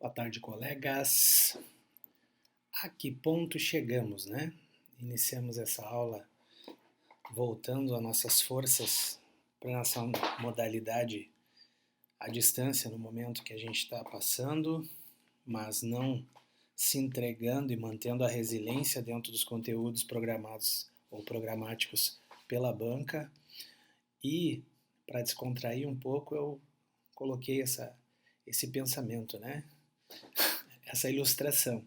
Boa tarde, colegas. A que ponto chegamos, né? Iniciamos essa aula voltando às nossas forças para a nossa modalidade à distância no momento que a gente está passando, mas não se entregando e mantendo a resiliência dentro dos conteúdos programados ou programáticos pela banca. E, para descontrair um pouco, eu coloquei esse pensamento, né? Essa ilustração.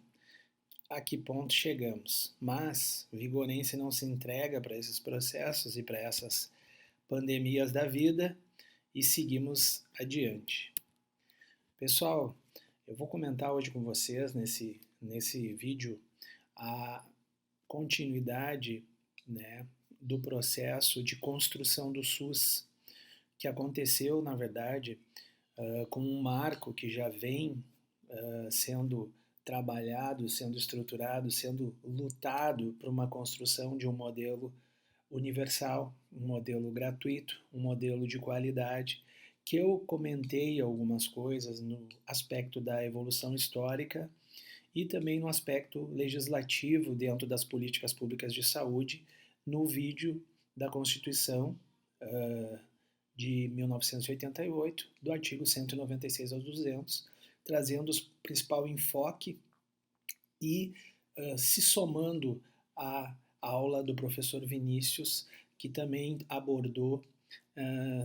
A que ponto chegamos? Mas Vigorense não se entrega para esses processos e para essas pandemias da vida e seguimos adiante. Pessoal, eu vou comentar hoje com vocês nesse vídeo a continuidade, né, do processo de construção do SUS, que aconteceu, na verdade, com um marco que já vem sendo trabalhado, sendo estruturado, sendo lutado para uma construção de um modelo universal, um modelo gratuito, um modelo de qualidade, que eu comentei algumas coisas no aspecto da evolução histórica e também no aspecto legislativo dentro das políticas públicas de saúde, no vídeo da Constituição de 1988, do artigo 196 ao 200, trazendo o principal enfoque e se somando à aula do professor Vinícius, que também abordou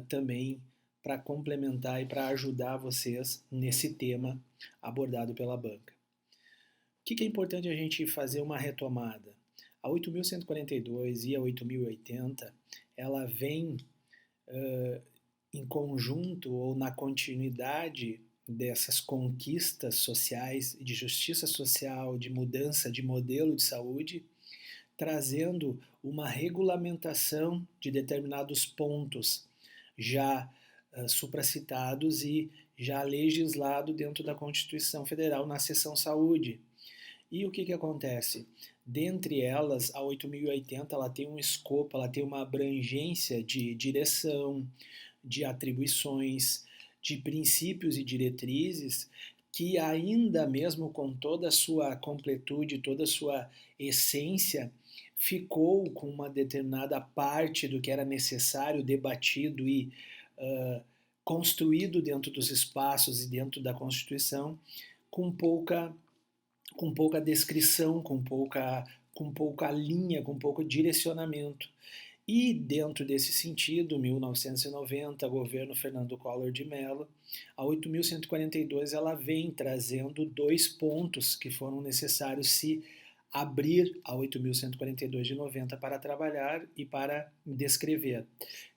também para complementar e para ajudar vocês nesse tema abordado pela banca. O que é importante a gente fazer uma retomada? A 8.142 e a 8.080, ela vem em conjunto ou na continuidade dessas conquistas sociais, de justiça social, de mudança de modelo de saúde, trazendo uma regulamentação de determinados pontos já supracitados e já legislado dentro da Constituição Federal na seção saúde. E o que acontece? Dentre elas, a 8.080 ela tem um escopo, ela tem uma abrangência de direção, de atribuições, de princípios e diretrizes que ainda mesmo com toda a sua completude, toda a sua essência, ficou com uma determinada parte do que era necessário, debatido e construído dentro dos espaços e dentro da Constituição, com pouca descrição, com pouca linha, com pouco direcionamento. E dentro desse sentido, 1990, governo Fernando Collor de Mello, a 8.142 ela vem trazendo dois pontos que foram necessários se abrir a 8.142 de 90 para trabalhar e para descrever,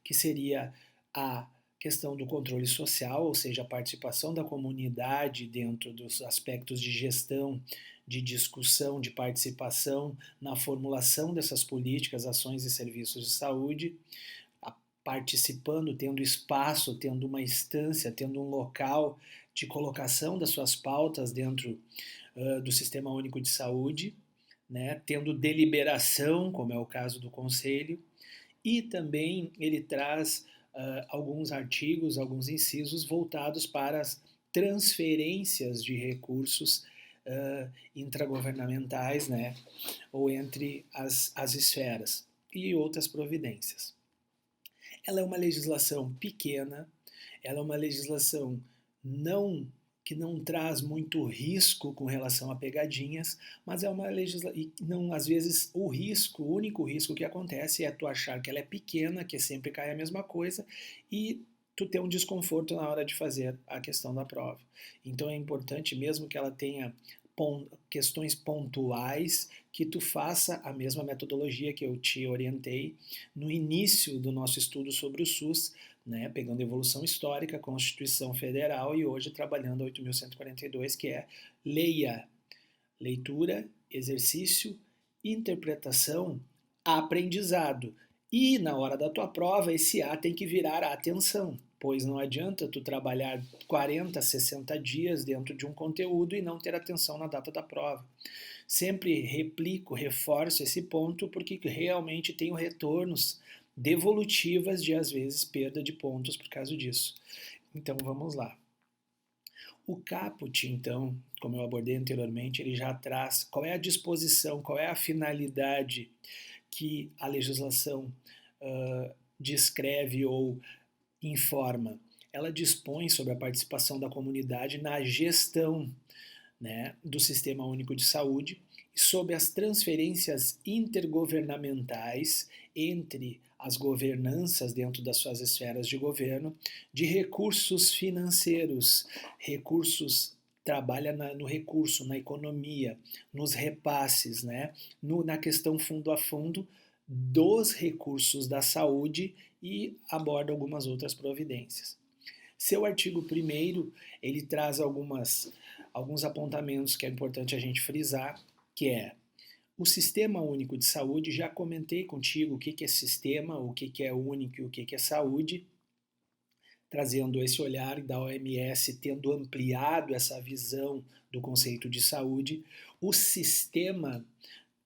que seria a questão do controle social, ou seja, a participação da comunidade dentro dos aspectos de gestão, de discussão, de participação na formulação dessas políticas, ações e serviços de saúde, participando, tendo espaço, tendo uma instância, tendo um local de colocação das suas pautas dentro do Sistema Único de Saúde, né, tendo deliberação, como é o caso do Conselho, e também ele traz alguns artigos, alguns incisos voltados para as transferências de recursos intragovernamentais, né, ou entre as esferas, e outras providências. Ela é uma legislação pequena, ela é uma legislação que não traz muito risco com relação a pegadinhas, mas é uma legislação, e não, às vezes o único risco que acontece é tu achar que ela é pequena, que sempre cai a mesma coisa, e tu ter um desconforto na hora de fazer a questão da prova. Então é importante mesmo que ela tenha questões pontuais, que tu faça a mesma metodologia que eu te orientei no início do nosso estudo sobre o SUS, né, pegando evolução histórica, Constituição Federal e hoje trabalhando a 8.142, que é leia, leitura, exercício, interpretação, aprendizado. E na hora da tua prova, esse A tem que virar a atenção, pois não adianta tu trabalhar 40, 60 dias dentro de um conteúdo e não ter atenção na data da prova. Sempre replico, reforço esse ponto, porque realmente tenho retornos devolutivas de, às vezes, perda de pontos por causa disso. Então, vamos lá. O caput, então, como eu abordei anteriormente, ele já traz qual é a disposição, qual é a finalidade que a legislação descreve ou informa. Ela dispõe sobre a participação da comunidade na gestão, né, do Sistema Único de Saúde e sobre as transferências intergovernamentais entre as governanças dentro das suas esferas de governo de recursos financeiros, recursos trabalha no recurso, na economia, nos repasses, né, na questão fundo a fundo dos recursos da saúde e aborda algumas outras providências. Seu artigo 1º, ele traz alguns apontamentos que é importante a gente frisar, que é o Sistema Único de Saúde. Já comentei contigo o que é sistema, o que é único e o que é saúde, trazendo esse olhar da OMS, tendo ampliado essa visão do conceito de saúde. O sistema,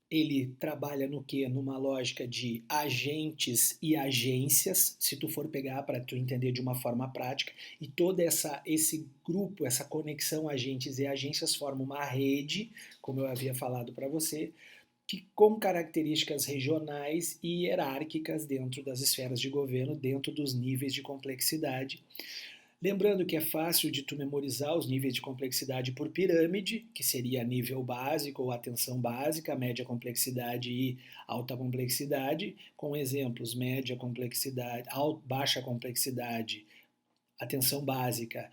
ele trabalha no quê? Numa lógica de agentes e agências, se tu for pegar para tu entender de uma forma prática, e todo esse grupo, essa conexão agentes e agências forma uma rede, como eu havia falado para você, que com características regionais e hierárquicas dentro das esferas de governo, dentro dos níveis de complexidade. Lembrando que é fácil de tu memorizar os níveis de complexidade por pirâmide, que seria nível básico ou atenção básica, média complexidade e alta complexidade, com exemplos média complexidade, baixa complexidade, atenção básica,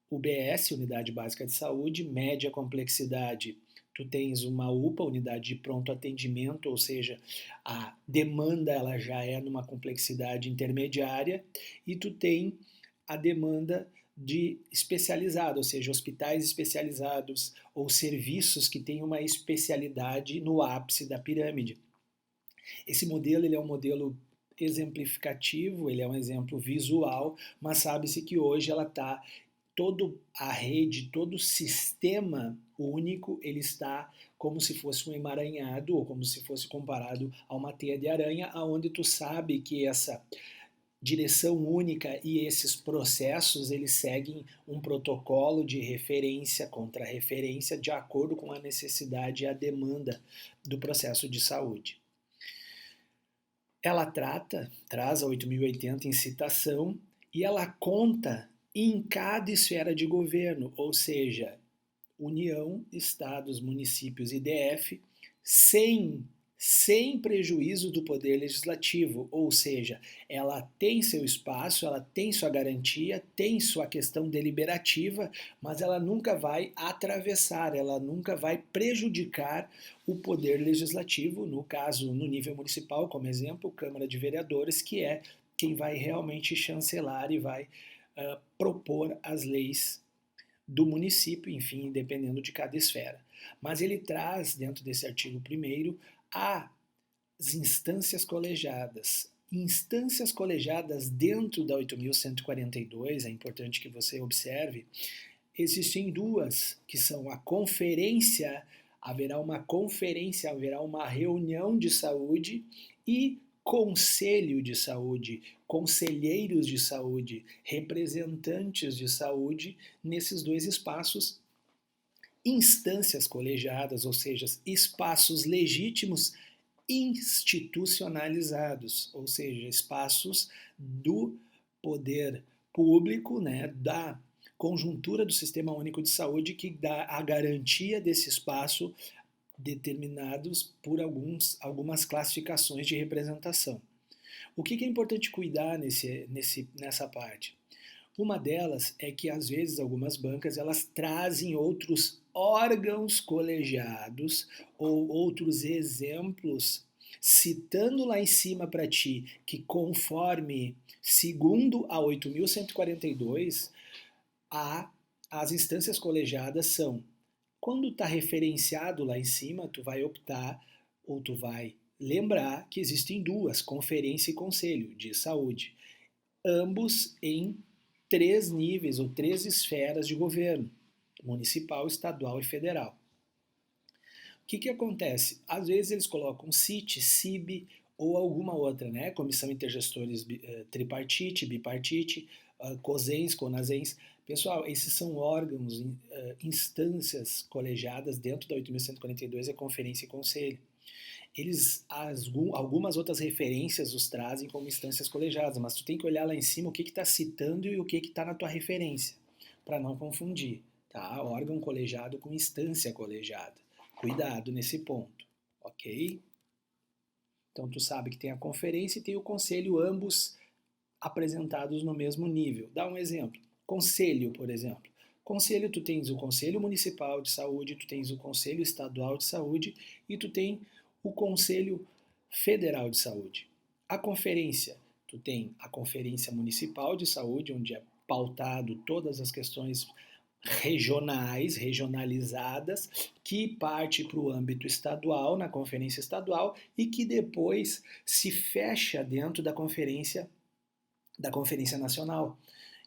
UBS, Unidade Básica de Saúde, média complexidade, tu tens uma UPA, Unidade de Pronto Atendimento, ou seja, a demanda ela já é numa complexidade intermediária, e tu tem a demanda de especializado, ou seja, hospitais especializados ou serviços que têm uma especialidade no ápice da pirâmide. Esse modelo ele é um modelo exemplificativo, ele é um exemplo visual, mas sabe-se que hoje ela está toda a rede, todo o sistema único, ele está como se fosse um emaranhado ou como se fosse comparado a uma teia de aranha, aonde tu sabe que essa direção única e esses processos eles seguem um protocolo de referência contra referência de acordo com a necessidade e a demanda do processo de saúde. Ela traz a 8080 em citação e ela conta em cada esfera de governo, ou seja, União, Estados, municípios e DF, sem prejuízo do poder legislativo, ou seja, ela tem seu espaço, ela tem sua garantia, tem sua questão deliberativa, mas ela nunca vai atravessar, ela nunca vai prejudicar o poder legislativo, no caso, no nível municipal, como exemplo, Câmara de Vereadores, que é quem vai realmente chancelar e vai propor as leis do município, enfim, dependendo de cada esfera. Mas ele traz, dentro desse artigo 1º, as instâncias colegiadas. Instâncias colegiadas dentro da 8.142, é importante que você observe, existem duas, que são a conferência, haverá uma reunião de saúde e conselho de saúde, conselheiros de saúde, representantes de saúde nesses dois espaços, instâncias colegiadas, ou seja, espaços legítimos institucionalizados, ou seja, espaços do poder público, né, da conjuntura do Sistema Único de Saúde que dá a garantia desse espaço determinados por algumas classificações de representação. O que é importante cuidar nessa parte? Uma delas é que, às vezes, algumas bancas elas trazem outros órgãos colegiados ou outros exemplos, citando lá em cima para ti que, conforme, segundo a 8.142, as instâncias colegiadas são, quando está referenciado lá em cima, tu vai optar ou tu vai lembrar que existem duas, conferência e conselho de saúde, ambos em 3 níveis ou 3 esferas de governo, municipal, estadual e federal. O que acontece? Às vezes eles colocam CIT, CIB ou alguma outra, né? Comissão Intergestores Tripartite, Bipartite, COSENS, CONASENS, Pessoal, esses são órgãos, instâncias colegiadas dentro da 8.142, a conferência e conselho. Algumas outras referências os trazem como instâncias colegiadas, mas tu tem que olhar lá em cima o que está citando e o que está na tua referência, para não confundir, tá? Órgão colegiado com instância colegiada. Cuidado nesse ponto, ok? Então tu sabe que tem a conferência e tem o conselho, ambos apresentados no mesmo nível. Dá um exemplo. Conselho, por exemplo. Conselho, tu tens o Conselho Municipal de Saúde, tu tens o Conselho Estadual de Saúde e tu tem o Conselho Federal de Saúde. A conferência, tu tem a Conferência Municipal de Saúde, onde é pautado todas as questões regionais, regionalizadas, que parte para o âmbito estadual, na conferência estadual, e que depois se fecha dentro da conferência nacional.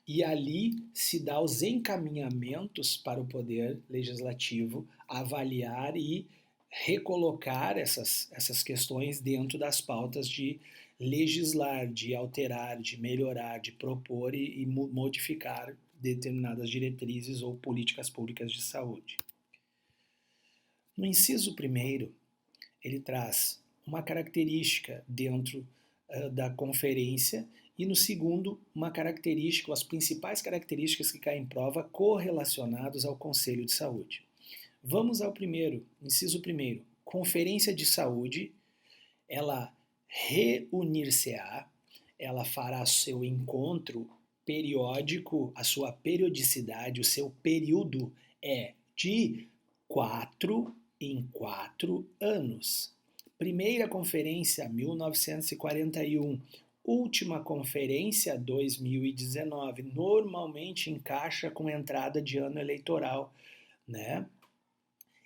E ali se dá os encaminhamentos para o Poder Legislativo avaliar e recolocar essas questões dentro das pautas de legislar, de alterar, de melhorar, de propor e modificar determinadas diretrizes ou políticas públicas de saúde. No inciso 1º, ele traz uma característica dentro da conferência e no segundo, uma característica, as principais características que caem em prova correlacionados ao Conselho de Saúde. Vamos ao primeiro, inciso 1º. Conferência de Saúde, ela reunir-se-á, ela fará seu encontro periódico, a sua periodicidade, o seu período é de 4 em 4 anos. Primeira conferência, 1941. Última conferência, 2019. Normalmente encaixa com entrada de ano eleitoral, né?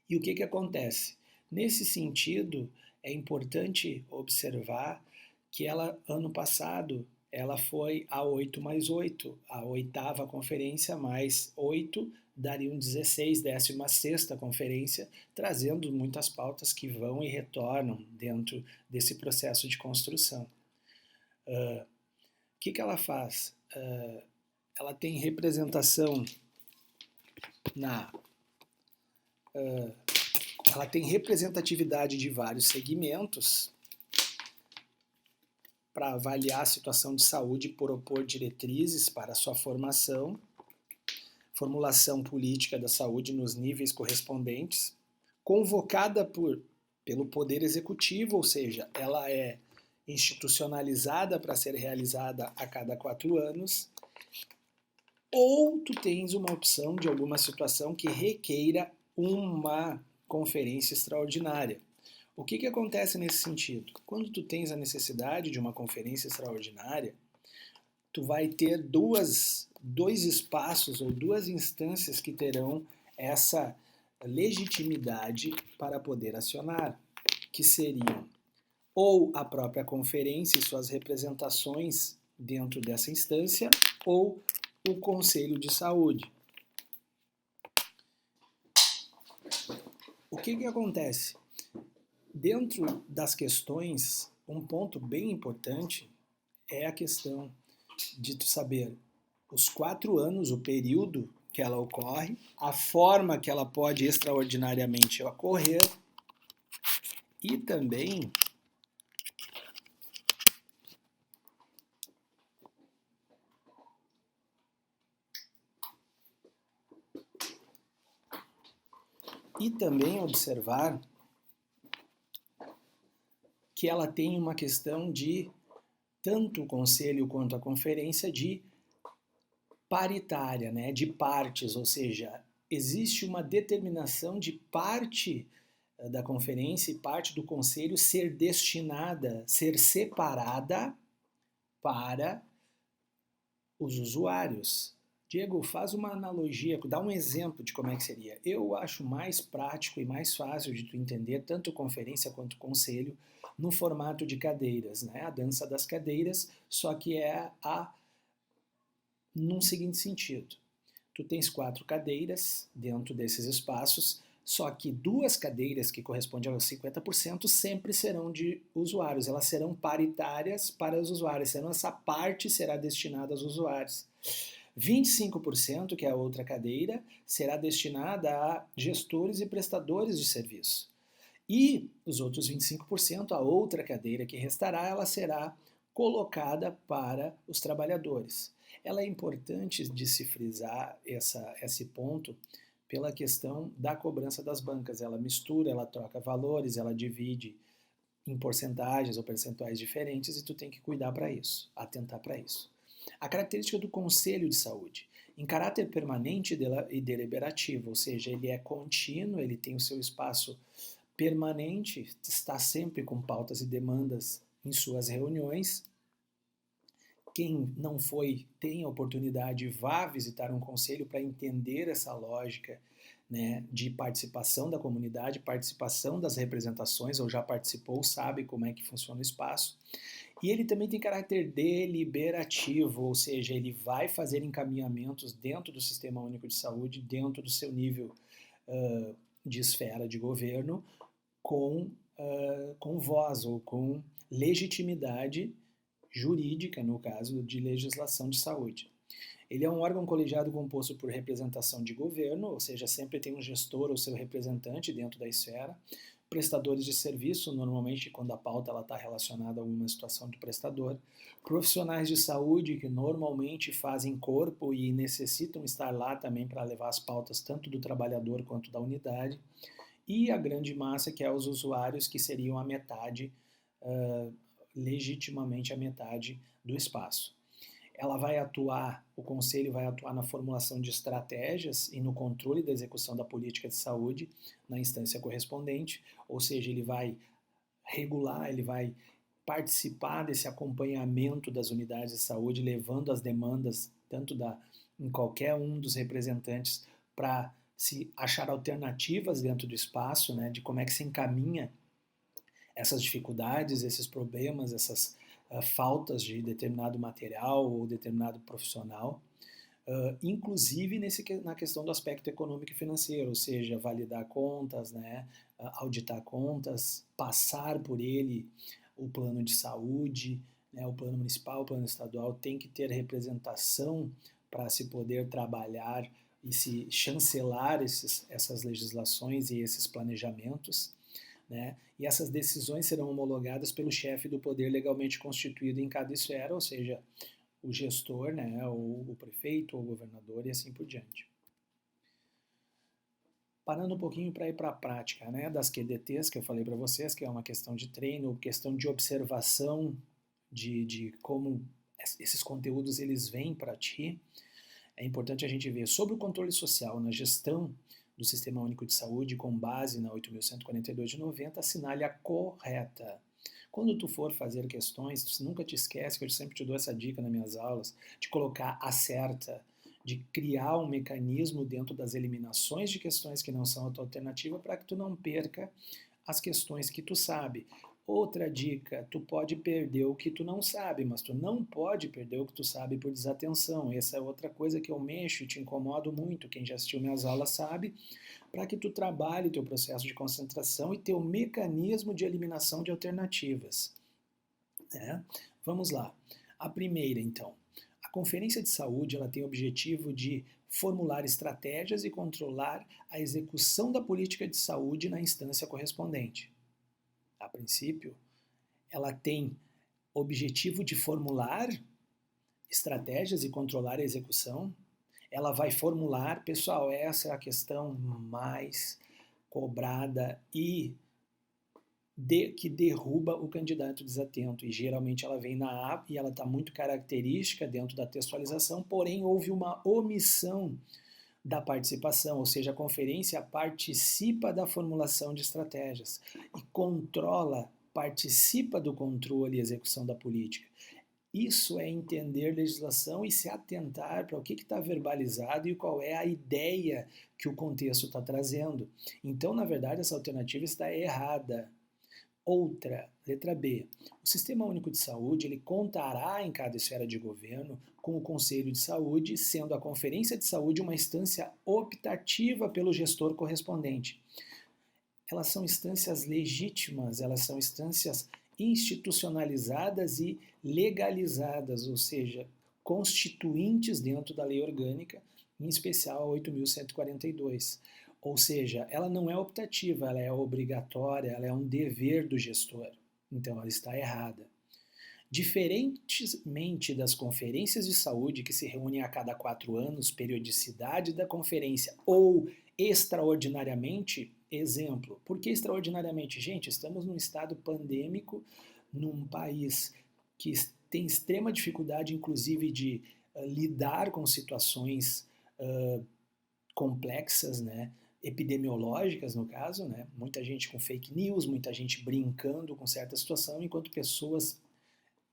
E o que acontece? Nesse sentido, é importante observar que ela, ano passado, ela foi a 8+8, a 8ª conferência mais 8, daria 16, 16ª conferência, trazendo muitas pautas que vão e retornam dentro desse processo de construção. O que ela faz? Ela tem representação ela tem representatividade de vários segmentos para avaliar a situação de saúde e propor diretrizes para a sua formação, formulação política da saúde nos níveis correspondentes, convocada pelo Poder Executivo, ou seja, ela é institucionalizada para ser realizada a cada 4 anos, ou tu tens uma opção de alguma situação que requeira uma conferência extraordinária. O que acontece nesse sentido? Quando tu tens a necessidade de uma conferência extraordinária, tu vai ter dois espaços ou 2 instâncias que terão essa legitimidade para poder acionar, que seriam ou a própria conferência e suas representações dentro dessa instância, ou o Conselho de Saúde. O que acontece? Dentro das questões, um ponto bem importante é a questão de tu saber os 4 anos, o período que ela ocorre, a forma que ela pode extraordinariamente ocorrer e também observar que ela tem uma questão de, tanto o conselho quanto a conferência, de paritária, né, de partes, ou seja, existe uma determinação de parte da conferência e parte do conselho ser destinada, ser separada para os usuários. Diego, faz uma analogia, dá um exemplo de como é que seria. Eu acho mais prático e mais fácil de tu entender tanto conferência quanto conselho no formato de cadeiras, né? A dança das cadeiras, só que é num seguinte sentido. Tu tens 4 cadeiras dentro desses espaços, só que 2 cadeiras, que correspondem aos 50%, sempre serão de usuários. Elas serão paritárias para os usuários, essa parte será destinada aos usuários. 25%, que é a outra cadeira, será destinada a gestores e prestadores de serviço. E os outros 25%, a outra cadeira que restará, ela será colocada para os trabalhadores. Ela é importante de se frisar esse ponto pela questão da cobrança das bancas. Ela mistura, ela troca valores, ela divide em porcentagens ou percentuais diferentes e tu tem que cuidar para isso, atentar para isso. A característica do Conselho de Saúde, em caráter permanente e deliberativo, ou seja, ele é contínuo, ele tem o seu espaço permanente, está sempre com pautas e demandas em suas reuniões. Quem não foi, tem a oportunidade, vá visitar um conselho para entender essa lógica, né, de participação da comunidade, participação das representações, ou já participou, sabe como é que funciona o espaço. E ele também tem caráter deliberativo, ou seja, ele vai fazer encaminhamentos dentro do Sistema Único de Saúde, dentro do seu nível de esfera de governo, com voz ou com legitimidade jurídica, no caso de legislação de saúde. Ele é um órgão colegiado composto por representação de governo, ou seja, sempre tem um gestor ou seu representante dentro da esfera, prestadores de serviço, normalmente quando a pauta está relacionada a alguma situação de prestador, profissionais de saúde que normalmente fazem corpo e necessitam estar lá também para levar as pautas tanto do trabalhador quanto da unidade, e a grande massa que é os usuários, que seriam a metade, legitimamente a metade do espaço. Ela vai atuar, o Conselho vai atuar na formulação de estratégias e no controle da execução da política de saúde na instância correspondente, ou seja, ele vai regular, ele vai participar desse acompanhamento das unidades de saúde, levando as demandas tanto em qualquer um dos representantes para se achar alternativas dentro do espaço, né, de como é que se encaminha essas dificuldades, esses problemas, essas faltas de determinado material ou determinado profissional, inclusive na questão do aspecto econômico e financeiro, ou seja, validar contas, né, auditar contas, passar por ele o plano de saúde, né, o plano municipal, o plano estadual, tem que ter representação para se poder trabalhar e se chancelar essas legislações e esses planejamentos, né? E essas decisões serão homologadas pelo chefe do poder legalmente constituído em cada esfera, ou seja, o gestor, né, ou o prefeito, ou o governador e assim por diante. Parando um pouquinho para ir para a prática, né, das QDTs que eu falei para vocês, que é uma questão de treino, questão de observação de como esses conteúdos eles vêm para ti. É importante a gente ver sobre o controle social na gestão do Sistema Único de Saúde com base na 8.142 de 90, assinale a correta. Quando tu for fazer questões, tu nunca te esquece, que eu sempre te dou essa dica nas minhas aulas, de colocar a certa, de criar um mecanismo dentro das eliminações de questões que não são a tua alternativa para que tu não perca as questões que tu sabe. Outra dica, tu pode perder o que tu não sabe, mas tu não pode perder o que tu sabe por desatenção. Essa é outra coisa que eu mexo e te incomodo muito. Quem já assistiu minhas aulas sabe, para que tu trabalhe teu processo de concentração e teu mecanismo de eliminação de alternativas. Né? Vamos lá. A primeira, então. A Conferência de Saúde ela tem o objetivo de formular estratégias e controlar a execução da política de saúde na instância correspondente. A princípio, ela tem objetivo de formular estratégias e controlar a execução. Ela vai formular, pessoal, essa é a questão mais cobrada e que derruba o candidato desatento. E geralmente ela vem na A e ela está muito característica dentro da textualização, porém houve uma omissão da participação, ou seja, a conferência participa da formulação de estratégias e controla, participa do controle e execução da política. Isso é entender legislação e se atentar para o que está verbalizado e qual é a ideia que o contexto está trazendo. Então, na verdade, essa alternativa está errada. Outra, letra B. O Sistema Único de Saúde ele contará em cada esfera de governo com o Conselho de Saúde, sendo a Conferência de Saúde uma instância optativa pelo gestor correspondente. Elas são instâncias legítimas, elas são instâncias institucionalizadas e legalizadas, ou seja, constituintes dentro da lei orgânica, em especial a 8.142. Ou seja, ela não é optativa, ela é obrigatória, ela é um dever do gestor. Então, ela está errada. Diferentemente das conferências de saúde que se reúnem a cada 4 anos, periodicidade da conferência ou extraordinariamente, exemplo, por que extraordinariamente? Gente, estamos num estado pandêmico, num país que tem extrema dificuldade, inclusive, de lidar com situações complexas, né? Epidemiológicas, no caso, né? Muita gente com fake news, muita gente brincando com certa situação, enquanto pessoas...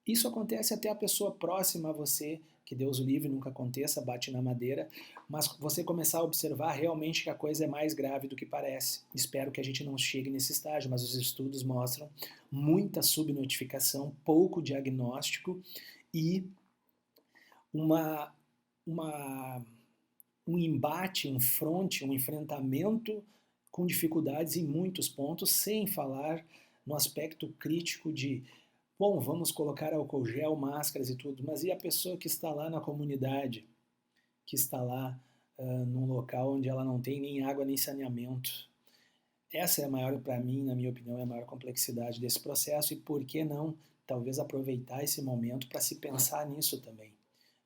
Isso acontece até a pessoa próxima a você, que Deus o livre, nunca aconteça, bate na madeira, mas você começar a observar realmente que a coisa é mais grave do que parece. Espero que a gente não chegue nesse estágio, mas os estudos mostram muita subnotificação, pouco diagnóstico e um embate, um fronte, um enfrentamento com dificuldades em muitos pontos, sem falar no aspecto crítico de, bom, vamos colocar álcool gel, máscaras e tudo, mas e a pessoa que está lá na comunidade, que está lá num local onde ela não tem nem água nem saneamento? Essa é a maior, para mim, na minha opinião, é a maior complexidade desse processo, e por que não, talvez, aproveitar esse momento para se pensar nisso também,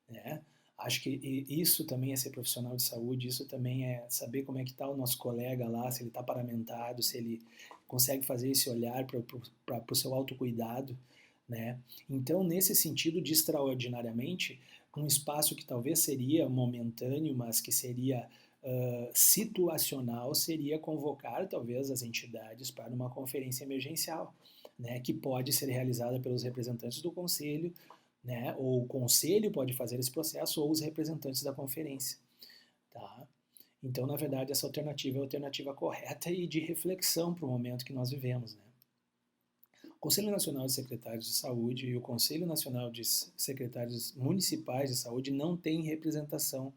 né? Acho que isso também é ser profissional de saúde, isso também é saber como é que está o nosso colega lá, se ele está paramentado, se ele consegue fazer esse olhar para o seu autocuidado, né? Então, nesse sentido de extraordinariamente, um espaço que talvez seria momentâneo, mas que seria situacional, seria convocar talvez as entidades para uma conferência emergencial, né? Que pode ser realizada pelos representantes do conselho, né? Ou o conselho pode fazer esse processo, ou os representantes da conferência, tá? Então, na verdade, essa alternativa é a alternativa correta e de reflexão para o momento que nós vivemos, né? O Conselho Nacional de Secretários de Saúde e o Conselho Nacional de Secretários Municipais de Saúde não têm representação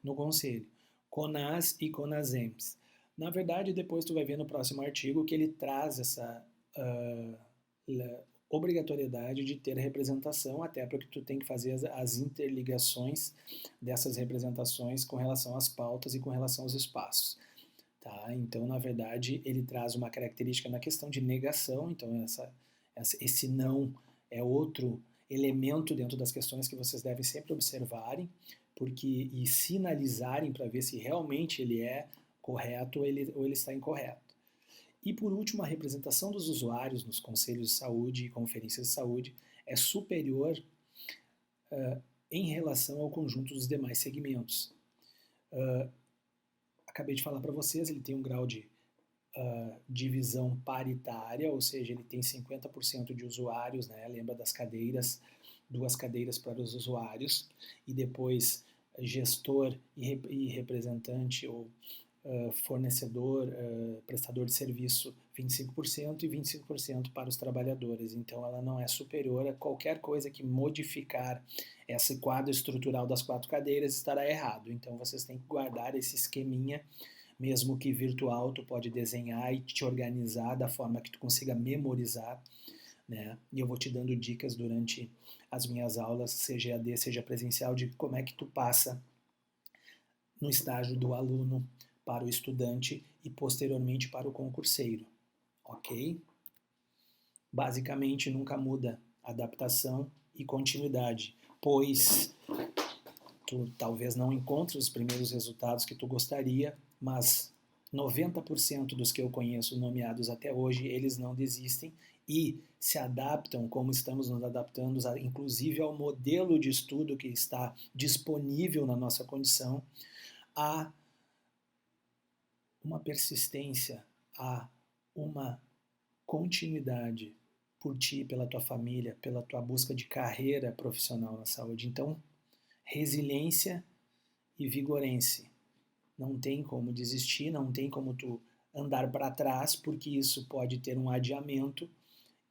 no Conselho. CONAS e CONASEMS. Na verdade, depois tu vai ver no próximo artigo que ele traz essa obrigatoriedade de ter representação, até porque tu tem que fazer as interligações dessas representações com relação às pautas e com relação aos espaços. Tá? Então, na verdade, ele traz uma característica na questão de negação, então esse não é outro elemento dentro das questões que vocês devem sempre observarem e sinalizarem para ver se realmente ele é correto ou ele está incorreto. E, por último, a representação dos usuários nos conselhos de saúde e conferências de saúde é superior em relação ao conjunto dos demais segmentos. Acabei de falar para vocês, ele tem um grau de divisão paritária, ou seja, ele tem 50% de usuários, né? Lembra das cadeiras, 2 cadeiras para os usuários, e depois gestor e representante ou fornecedor, prestador de serviço 25% e 25% para os trabalhadores. Então ela não é superior a qualquer coisa que modificar esse quadro estrutural das 4 cadeiras estará errado. Então vocês têm que guardar esse esqueminha, mesmo que virtual, tu pode desenhar e te organizar da forma que tu consiga memorizar, né? E eu vou te dando dicas durante as minhas aulas, seja EAD, seja presencial, de como é que tu passa no estágio do aluno para o estudante e posteriormente para o concurseiro, ok? Basicamente nunca muda adaptação e continuidade, pois tu talvez não encontre os primeiros resultados que tu gostaria, mas 90% dos que eu conheço nomeados até hoje, eles não desistem e se adaptam, como estamos nos adaptando, inclusive ao modelo de estudo que está disponível na nossa condição, a uma persistência, a uma continuidade por ti, pela tua família, pela tua busca de carreira profissional na saúde. Então, resiliência e vigorência. Não tem como desistir, não tem como tu andar para trás, porque isso pode ter um adiamento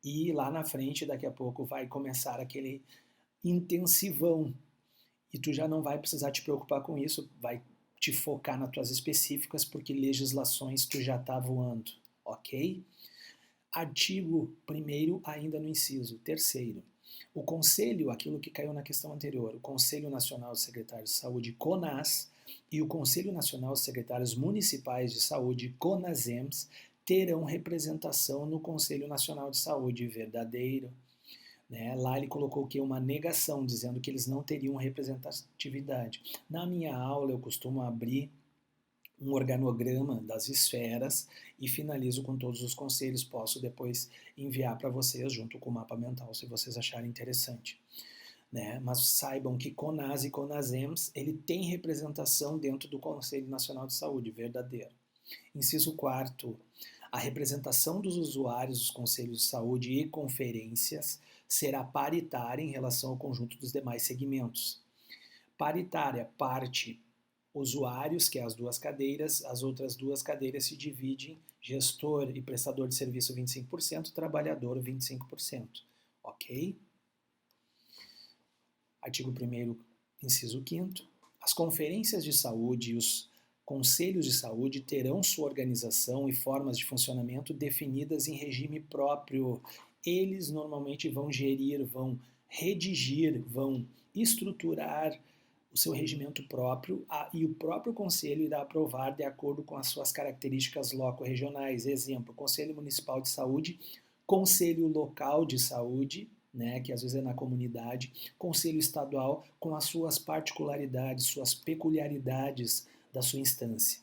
e lá na frente, daqui a pouco, vai começar aquele intensivão e tu já não vai precisar te preocupar com isso, vai te focar nas tuas específicas, porque legislações tu já está voando, ok? Artigo 1º, ainda no inciso 3º. O Conselho, aquilo que caiu na questão anterior, o Conselho Nacional de Secretários de Saúde, CONAS, e o Conselho Nacional de Secretários Municipais de Saúde, CONASEMS, terão representação no Conselho Nacional de Saúde, verdadeiro. Né? Lá ele colocou que uma negação, dizendo que eles não teriam representatividade. Na minha aula eu costumo abrir um organograma das esferas e finalizo com todos os conselhos. Posso depois enviar para vocês junto com o mapa mental, se vocês acharem interessante. Né? Mas saibam que CONAS e CONASEMS, ele tem representação dentro do Conselho Nacional de Saúde, verdadeiro. Inciso 4º, a representação dos usuários dos conselhos de saúde e conferências será paritária em relação ao conjunto dos demais segmentos. Paritária, parte usuários, que é as duas cadeiras, as outras duas cadeiras se dividem, gestor e prestador de serviço 25%, trabalhador 25%, ok? Artigo 1º, inciso 5º, as conferências de saúde e os conselhos de saúde terão sua organização e formas de funcionamento definidas em regime próprio. Eles normalmente vão gerir, vão redigir, vão estruturar o seu regimento próprio e o próprio conselho irá aprovar de acordo com as suas características loco-regionais. Exemplo, Conselho Municipal de Saúde, Conselho Local de Saúde, né, que às vezes é na comunidade, Conselho Estadual com as suas particularidades, suas peculiaridades da sua instância.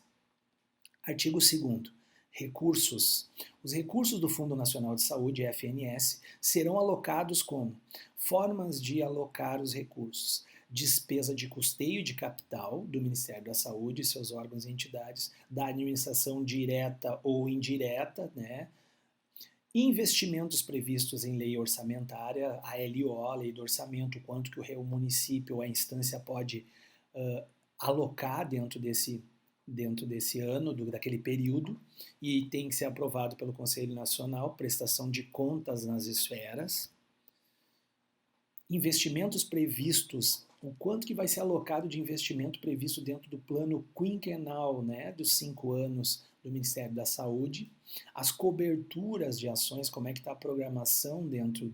Artigo 2º. Recursos. Os recursos do Fundo Nacional de Saúde, FNS, serão alocados como formas de alocar os recursos: despesa de custeio de capital do Ministério da Saúde e seus órgãos e entidades, da administração direta ou indireta, né? Investimentos previstos em lei orçamentária, a LO, Lei do Orçamento, quanto que o município ou a instância pode alocar dentro desse ano, daquele período, e tem que ser aprovado pelo Conselho Nacional, prestação de contas nas esferas. Investimentos previstos, o quanto que vai ser alocado de investimento previsto dentro do plano quinquenal, né, dos 5 anos do Ministério da Saúde, as coberturas de ações, como é que está a programação dentro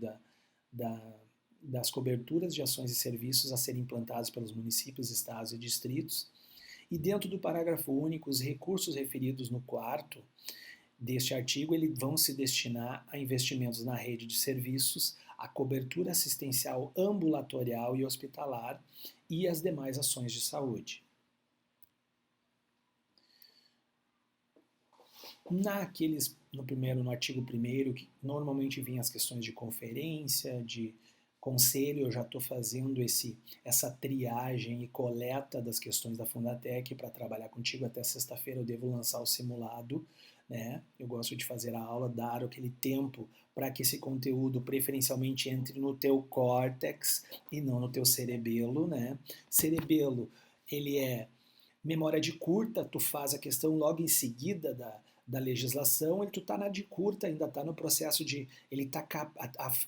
das coberturas de ações e serviços a serem implantados pelos municípios, estados e distritos, e dentro do parágrafo único, os recursos referidos no 4º deste artigo, eles vão se destinar a investimentos na rede de serviços, a cobertura assistencial ambulatorial e hospitalar e as demais ações de saúde. No artigo 1º, que normalmente vinha as questões de conferência, de conselho, eu já estou fazendo essa triagem e coleta das questões da Fundatec para trabalhar contigo. Até sexta-feira eu devo lançar o simulado, né? Eu gosto de fazer a aula, dar aquele tempo para que esse conteúdo preferencialmente entre no teu córtex e não no teu cerebelo, né? Cerebelo, ele é memória de curta, tu faz a questão logo em seguida da legislação, tu está na de curta, ainda está no processo de...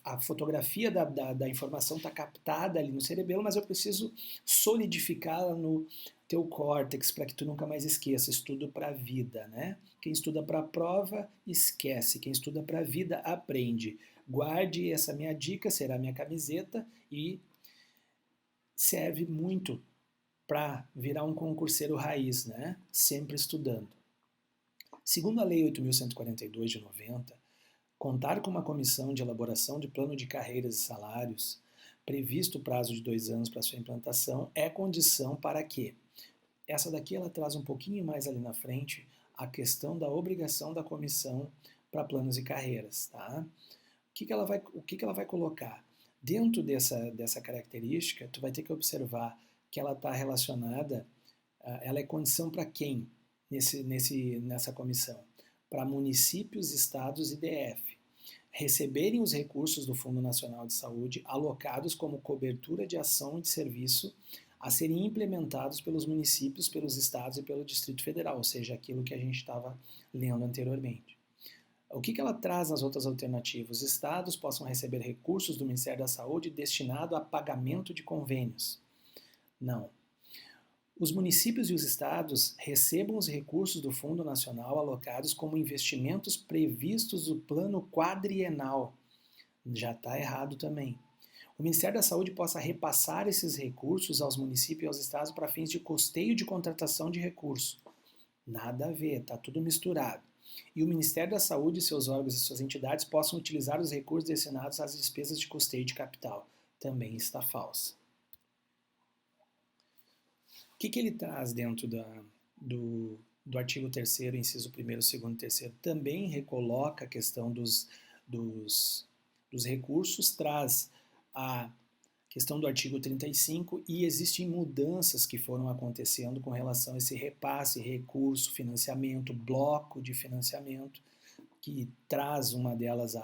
a fotografia da informação está captada ali no cerebelo, mas eu preciso solidificá-la no teu córtex para que tu nunca mais esqueça. Estudo para a vida, né? Quem estuda para a prova, esquece. Quem estuda para a vida, aprende. Guarde essa minha dica, será minha camiseta e serve muito para virar um concurseiro raiz, né? Sempre estudando. Segundo a Lei 8.142 de 90, contar com uma comissão de elaboração de plano de carreiras e salários, previsto o prazo de 2 anos para sua implantação, é condição para que, essa daqui ela traz um pouquinho mais ali na frente, a questão da obrigação da comissão para planos e carreiras, tá? O que ela vai colocar? Dentro dessa característica, tu vai ter que observar que ela está relacionada, ela é condição para quem nessa comissão? Para municípios, estados e DF receberem os recursos do Fundo Nacional de Saúde alocados como cobertura de ação e de serviço a serem implementados pelos municípios, pelos estados e pelo Distrito Federal, ou seja, aquilo que a gente estava lendo anteriormente. O que ela traz nas outras alternativas? Os estados possam receber recursos do Ministério da Saúde destinado a pagamento de convênios. Não. Os municípios e os estados recebam os recursos do Fundo Nacional alocados como investimentos previstos no plano quadrienal. Já está errado também. o Ministério da Saúde possa repassar esses recursos aos municípios e aos estados para fins de custeio de contratação de recurso. Nada a ver, está tudo misturado. E o Ministério da Saúde, seus órgãos e suas entidades possam utilizar os recursos destinados às despesas de custeio de capital. Também está falsa. O que ele traz dentro do artigo 3º, inciso 1º, 2º e 3º? Também recoloca a questão dos recursos, traz a questão do artigo 35 e existem mudanças que foram acontecendo com relação a esse repasse, recurso, financiamento, bloco de financiamento, que traz uma delas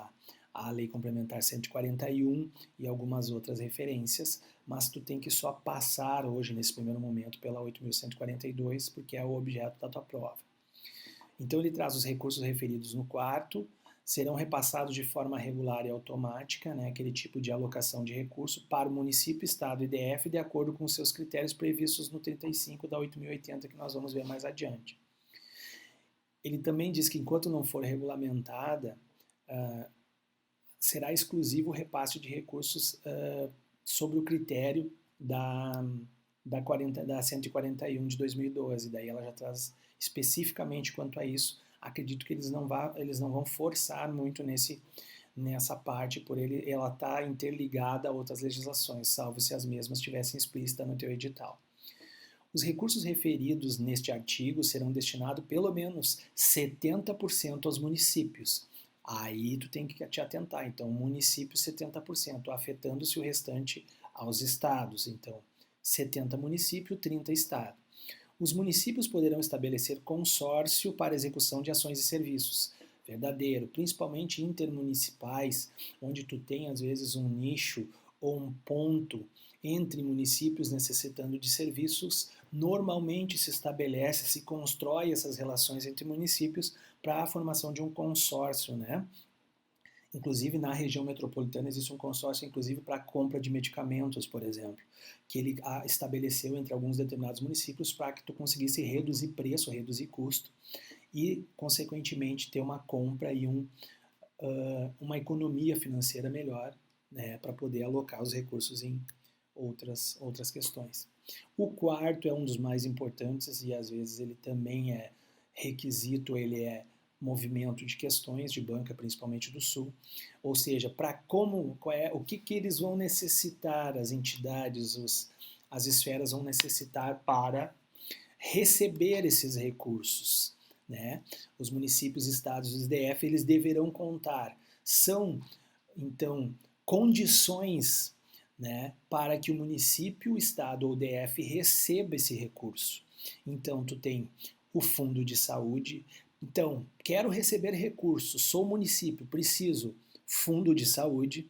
a Lei Complementar 141 e algumas outras referências, mas tu tem que só passar hoje, nesse primeiro momento, pela 8.142, porque é o objeto da tua prova. Então ele traz os recursos referidos no quarto, serão repassados de forma regular e automática, né, aquele tipo de alocação de recurso para o município, estado e DF, de acordo com os seus critérios previstos no 35 da 8.080, que nós vamos ver mais adiante. Ele também diz que enquanto não for regulamentada, será exclusivo o repasse de recursos sobre o critério da 141 de 2012. Daí ela já traz especificamente quanto a isso. Acredito que eles não vão forçar muito nessa parte, por ela está interligada a outras legislações, salvo se as mesmas estivessem explícitas no teu edital. Os recursos referidos neste artigo serão destinados pelo menos 70% aos municípios. Aí tu tem que te atentar. Então, município 70%, afetando-se o restante aos estados. Então, 70 municípios, 30 estados. Os municípios poderão estabelecer consórcio para execução de ações e serviços. Verdadeiro, principalmente intermunicipais, onde tu tem às vezes um nicho ou um ponto entre municípios necessitando de serviços, normalmente se estabelece, se constrói essas relações entre municípios para a formação de um consórcio, né? Inclusive, na região metropolitana existe um consórcio, inclusive, para a compra de medicamentos, por exemplo, que ele estabeleceu entre alguns determinados municípios para que tu conseguisse reduzir preço, reduzir custo e, consequentemente, ter uma compra e uma economia financeira melhor, né, para poder alocar os recursos em outras questões. O quarto é um dos mais importantes e, às vezes, ele também é requisito, ele é movimento de questões de banca, principalmente do Sul, ou seja, o que eles vão necessitar, as entidades, as esferas vão necessitar para receber esses recursos, né? Os municípios, estados e os DF, eles deverão contar, são, então, condições, né, para que o município, o estado ou DF receba esse recurso. Então, tu tem o fundo de saúde. Então, quero receber recursos, sou município, preciso fundo de saúde,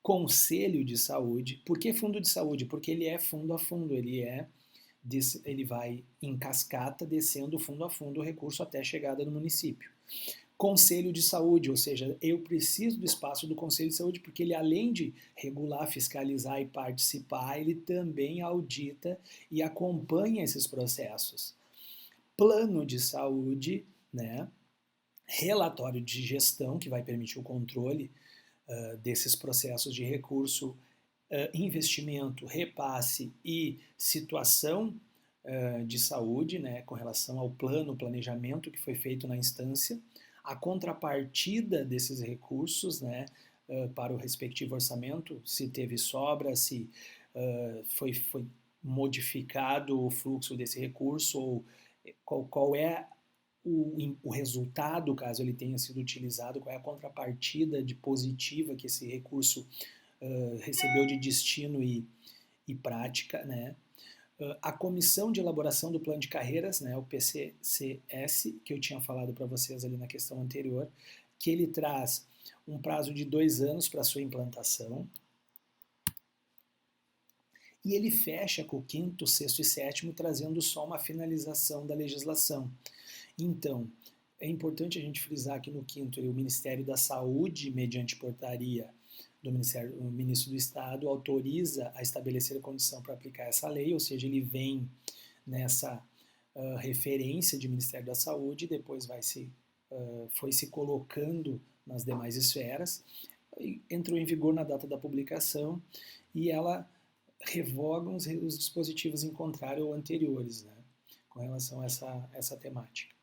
conselho de saúde. Por que fundo de saúde? Porque ele é fundo a fundo, ele vai em cascata, descendo fundo a fundo o recurso até a chegada no município. Conselho de saúde, ou seja, eu preciso do espaço do Conselho de Saúde, porque ele, além de regular, fiscalizar e participar, ele também audita e acompanha esses processos. Plano de saúde, né? Relatório de gestão, que vai permitir o controle desses processos de recurso, investimento, repasse e situação de saúde, né, com relação ao plano, planejamento que foi feito na instância, a contrapartida desses recursos, né, para o respectivo orçamento, se teve sobra, se foi modificado o fluxo desse recurso, ou qual é o resultado, caso ele tenha sido utilizado, qual é a contrapartida de positiva que esse recurso recebeu de destino e prática, né? A comissão de elaboração do plano de carreiras, né, o PCCS, que eu tinha falado para vocês ali na questão anterior, que ele traz um prazo de 2 anos para sua implantação, e ele fecha com o 5º, 6º e 7º, trazendo só uma finalização da legislação. Então, é importante a gente frisar que no 5º, o Ministério da Saúde, mediante portaria do o ministro do Estado, autoriza a estabelecer a condição para aplicar essa lei, ou seja, ele vem nessa referência de Ministério da Saúde e depois foi se colocando nas demais esferas. entrou em vigor na data da publicação e ela revoga os dispositivos em contrário ou anteriores, né, com relação a essa temática.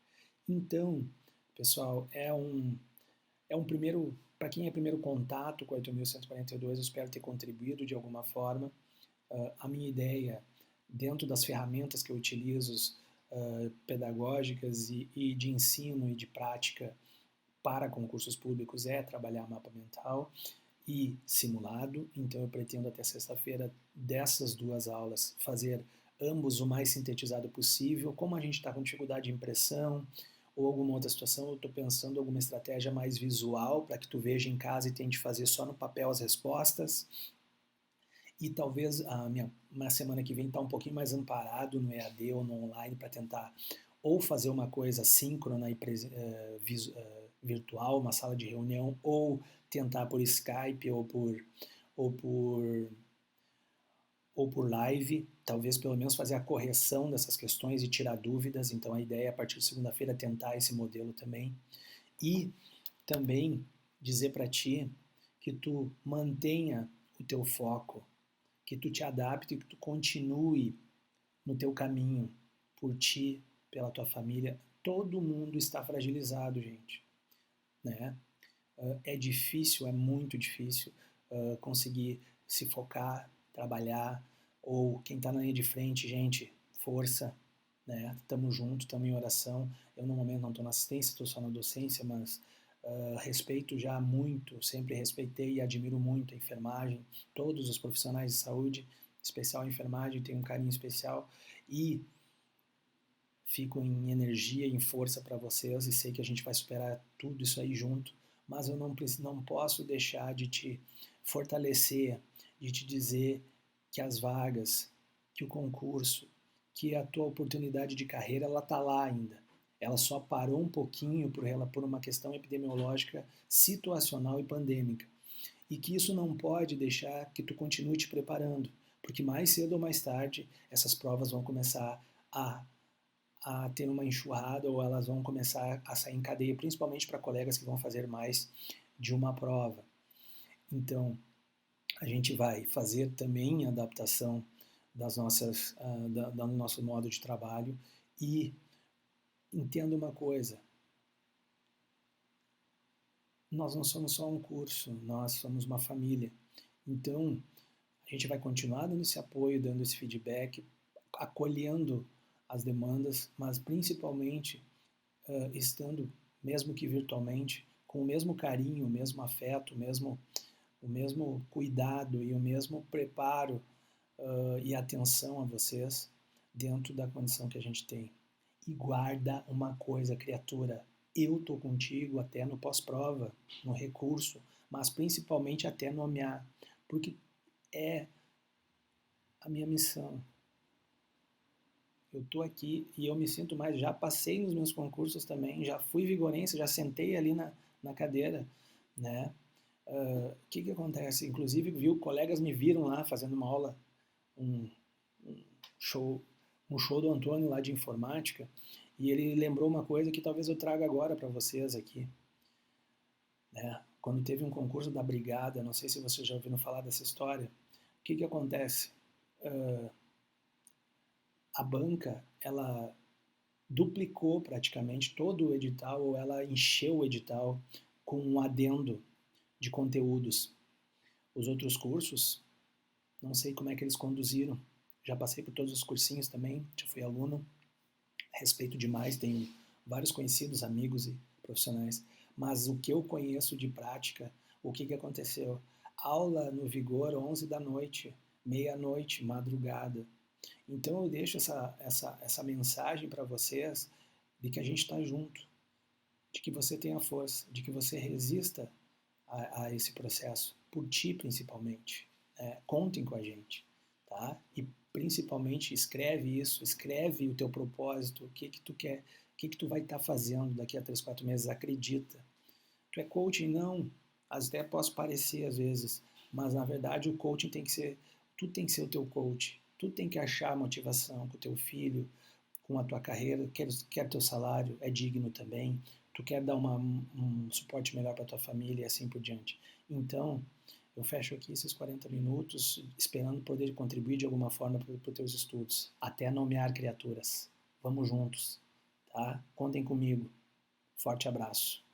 Então, pessoal, é um primeiro, para quem é primeiro contato com a 8.142, eu espero ter contribuído de alguma forma. A minha ideia, dentro das ferramentas que eu utilizo, pedagógicas e de ensino e de prática para concursos públicos, é trabalhar mapa mental e simulado. Então eu pretendo até sexta-feira, dessas duas aulas, fazer ambos o mais sintetizado possível. Como a gente está com dificuldade de impressão ou alguma outra situação, eu estou pensando em alguma estratégia mais visual para que tu veja em casa e tente fazer só no papel as respostas. E talvez na semana que vem estar um pouquinho mais amparado no EAD ou no online para tentar ou fazer uma coisa síncrona e virtual, uma sala de reunião, ou tentar por Skype ou por live, talvez pelo menos fazer a correção dessas questões e tirar dúvidas. Então a ideia é a partir de segunda-feira tentar esse modelo também. E também dizer para ti que tu mantenha o teu foco, que tu te adapte, que tu continue no teu caminho, por ti, pela tua família. Todo mundo está fragilizado, gente, né? É difícil, é muito difícil conseguir se focar, trabalhar, ou quem está na linha de frente, gente, força, né? Tamo junto, tamo em oração. Eu no momento não estou na assistência, estou só na docência, mas respeito já muito, sempre respeitei e admiro muito a enfermagem, todos os profissionais de saúde, especial a enfermagem, tenho um carinho especial e fico em energia e em força para vocês e sei que a gente vai superar tudo isso aí junto, mas eu não posso deixar de te fortalecer, de te dizer que as vagas, que o concurso, que a tua oportunidade de carreira, ela está lá ainda. Ela só parou um pouquinho por uma questão epidemiológica, situacional e pandêmica. E que isso não pode deixar que tu continue te preparando, porque mais cedo ou mais tarde essas provas vão começar a ter uma enxurrada ou elas vão começar a sair em cadeia, principalmente para colegas que vão fazer mais de uma prova. Então, a gente vai fazer também a adaptação das nossas, do nosso modo de trabalho e entenda uma coisa, nós não somos só um curso, nós somos uma família. Então, a gente vai continuar dando esse apoio, dando esse feedback, acolhendo as demandas, mas principalmente estando, mesmo que virtualmente, com o mesmo carinho, o mesmo afeto, o mesmo cuidado e o mesmo preparo e atenção a vocês dentro da condição que a gente tem. E guarda uma coisa, criatura, eu tô contigo até no pós-prova, no recurso, mas principalmente até nomear, porque é a minha missão. Eu tô aqui e eu me sinto mais, já passei nos meus concursos também, já fui vigorense, já sentei ali na cadeira, né? Que acontece? Inclusive, colegas me viram lá fazendo uma aula, um show do Antônio lá de informática, e ele lembrou uma coisa que talvez eu traga agora para vocês aqui. Né? Quando teve um concurso da Brigada, não sei se vocês já ouviram falar dessa história, o que acontece? A banca, ela duplicou praticamente todo o edital, ou ela encheu o edital com um adendo de conteúdos. Os outros cursos, não sei como é que eles conduziram. Já passei por todos os cursinhos também, já fui aluno, respeito demais, tenho vários conhecidos, amigos e profissionais, mas o que eu conheço de prática, o que aconteceu? Aula no Vigor, 11 da noite, meia-noite, madrugada. Então eu deixo essa mensagem para vocês de que a gente está junto, de que você tenha força, de que você resista a esse processo, por ti principalmente. Contem com a gente, tá? E principalmente escreve isso, escreve o teu propósito, o que tu quer, o que tu vai estar fazendo daqui a 3, 4 meses, acredita. Tu é coaching? Não, até posso parecer às vezes, mas na verdade o coaching tem que ser, tu tem que ser o teu coach, tu tem que achar motivação com o teu filho, com a tua carreira, quer teu salário, é digno também, tu quer dar um suporte melhor para tua família e assim por diante. Então, eu fecho aqui esses 40 minutos esperando poder contribuir de alguma forma para os teus estudos, até nomear criaturas. Vamos juntos, tá? Contem comigo. Forte abraço.